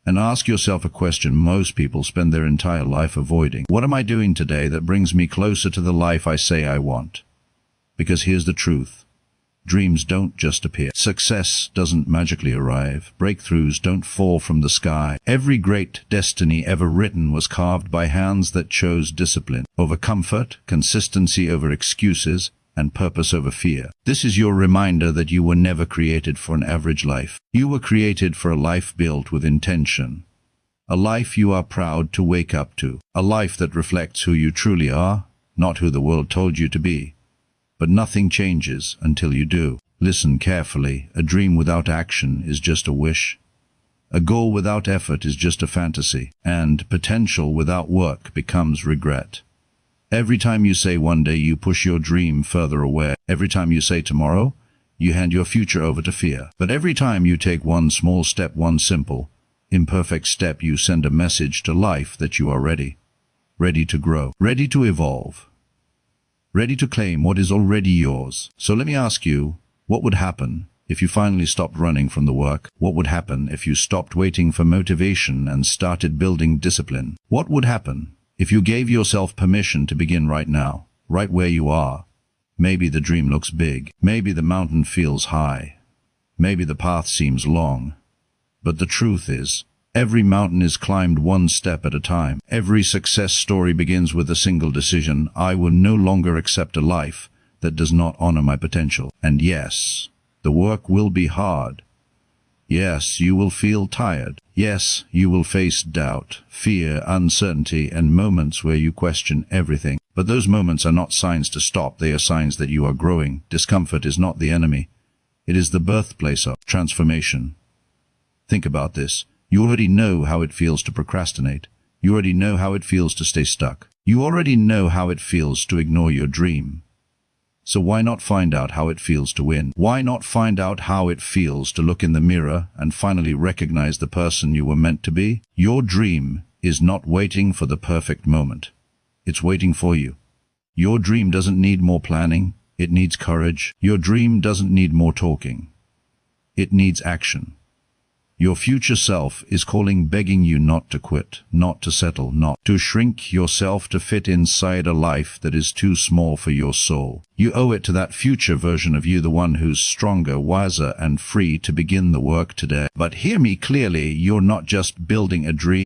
And ask yourself a question most people spend their entire life avoiding. What am I doing today that brings me closer to the life I say I want? Because here's the truth. Dreams don't just appear. Success doesn't magically arrive. Breakthroughs don't fall from the sky. Every great destiny ever written was carved by hands that chose discipline over comfort, consistency over excuses, and purpose over fear. This is your reminder that you were never created for an average life. You were created for a life built with intention. A life you are proud to wake up to. A life that reflects who you truly are, not who the world told you to be. But nothing changes until you do. Listen carefully. A dream without action is just a wish. A goal without effort is just a fantasy. And potential without work becomes regret. Every time you say one day, you push your dream further away. Every time you say tomorrow, you hand your future over to fear. But every time you take one small step, one simple, imperfect step, you send a message to life that you are ready. Ready to grow. Ready to evolve. Ready to claim what is already yours. So let me ask you, what would happen if you finally stopped running from the work? What would happen if you stopped waiting for motivation and started building discipline? What would happen if you gave yourself permission to begin right now, right where you are? Maybe the dream looks big. Maybe the mountain feels high. Maybe the path seems long. But the truth is, every mountain is climbed one step at a time. Every success story begins with a single decision. I will no longer accept a life that does not honor my potential. And yes, the work will be hard. Yes, you will feel tired. Yes, you will face doubt, fear, uncertainty, and moments where you question everything. But those moments are not signs to stop. They are signs that you are growing. Discomfort is not the enemy. It is the birthplace of transformation. Think about this. You already know how it feels to procrastinate. You already know how it feels to stay stuck. You already know how it feels to ignore your dream. So why not find out how it feels to win? Why not find out how it feels to look in the mirror and finally recognize the person you were meant to be? Your dream is not waiting for the perfect moment. It's waiting for you. Your dream doesn't need more planning. It needs courage. Your dream doesn't need more talking. It needs action. Your future self is calling, begging you not to quit, not to settle, not to shrink yourself to fit inside a life that is too small for your soul. You owe it to that future version of you, the one who's stronger, wiser, and free to begin the work today. But hear me clearly, you're not just building a dream,